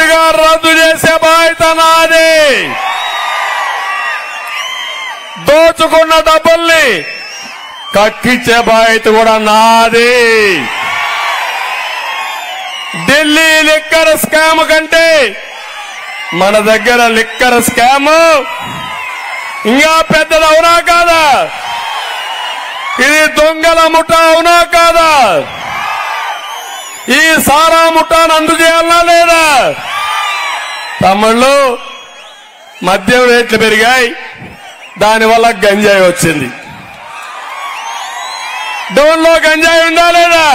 పూర్తిగా రద్దు చేసే బాధ్యత నాది. దోచుకున్న డబ్బుల్ని కక్కించే బాధ్యత కూడా నాది. ఢిల్లీ లిక్కర్ స్కామ్ కంటే మన దగ్గర లిక్కర్ స్కామ్ ఇంకా పెద్దది అవునా కాదా? ఇది దొంగల ముఠా అవునా కాదా? ఈ సారా ముఠాను అందజేయాలా లేదా? తమిళ్లో మద్యం రేట్లు పెరిగాయి, దానివల్ల గంజాయి వచ్చింది. డోన్లో గంజాయి ఉందా లేదా?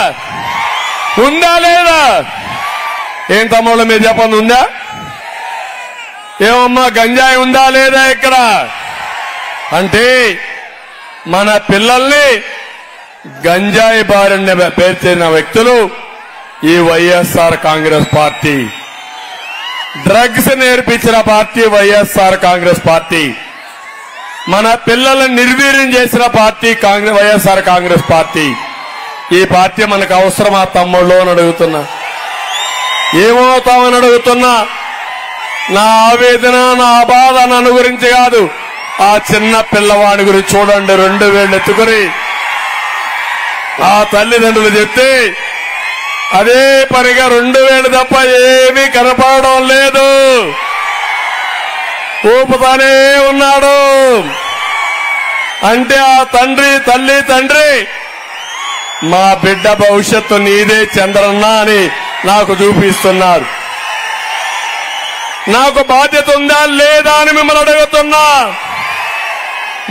ఉందా లేదా? ఏం తమ్ముళ్ళు మీరు చెప్పండి, ఉందా? ఏమమ్మా గంజాయి ఉందా లేదా ఇక్కడ? అంటే మన పిల్లల్ని గంజాయి బారిన పేర్చిన వ్యక్తులు ఈ వైఎస్ఆర్ కాంగ్రెస్ పార్టీ. డ్రగ్స్ నేర్పించిన పార్టీ వైఎస్ఆర్ కాంగ్రెస్ పార్టీ. మన పిల్లలను నిర్వీర్యం చేసిన పార్టీ వైఎస్ఆర్ కాంగ్రెస్ పార్టీ. ఈ పార్టీ మనకు అవసరమా తమ్ముళ్ళు అని అడుగుతున్నా. ఏమవుతామని అడుగుతున్నా. నా ఆవేదన, నా బాధ నన్ను గురించి కాదు, ఆ చిన్న పిల్లవాడి గురించి చూడండి. 2 వేళ్ళు ఎత్తుకుని ఆ తల్లిదండ్రులు చెప్తే అదే పనిగా 2 వేలు తప్ప ఏమీ కనపడడం లేదు, ఊపుతానే ఉన్నాడు. అంటే ఆ తండ్రి మా బిడ్డ భవిష్యత్తు నీదే చంద్రన్న అని నాకు చూపిస్తున్నారు. నాకు బాధ్యత ఉందా లేదా అని మిమ్మల్ని అడుగుతున్నా.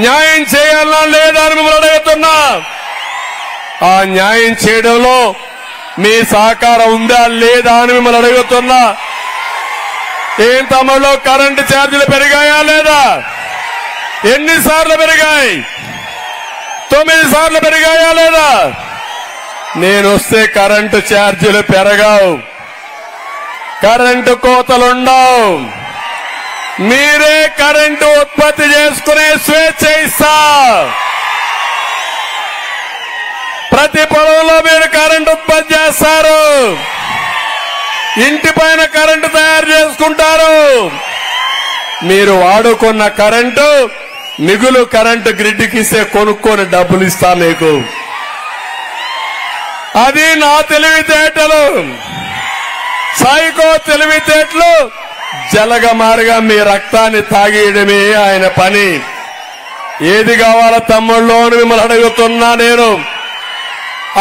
న్యాయం చేయాలా లేదా అని మిమ్మల్ని అడుగుతున్నా. ఆ న్యాయం చేయడంలో మీ సహకారం ఉందా లేదా అని మిమ్మల్ని అడుగుతున్నా. ఏం తమలో కరెంటు ఛార్జీలు పెరిగాయా లేదా? ఎన్నిసార్లు పెరిగాయి? 9 సార్లు పెరిగాయా లేదా? నేను వస్తే కరెంటు ఛార్జీలు పెరగవు, కరెంటు కోతలుండవు. మీరే కరెంటు ఉత్పత్తి చేసుకునే స్వేచ్ఛ ఇస్తా. ప్రతి పొలంలో మీరు కరెంటు ఉత్పత్తి చేస్తారు, ఇంటి పైన కరెంటు తయారు చేసుకుంటారు. మీరు వాడుకున్న కరెంటు మిగులు కరెంటు గ్రిడ్కి ఇస్తే కొనుక్కొని డబ్బులు ఇస్తా మీకు. అది నా తెలివితేటలు, సైకో తెలివితేటలు. జలగమారుగా మీ రక్తాన్ని తాగేయడమే ఆయన పని. ఏది కావాలో తమ్ముళ్ళు అని మిమ్మల్ని అడుగుతున్నా నేను.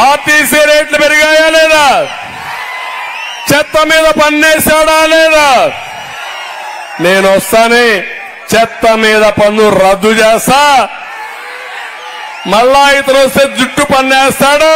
ఆర్టీసీ రేట్లు పెరిగాయా లేదా? చెత్త మీద పన్నేశాడా లేదా? నేను వస్తానే చెత్త మీద పన్ను రద్దు చేస్తా. మళ్ళా ఇతను వస్తే జుట్టు పన్నేస్తాడు.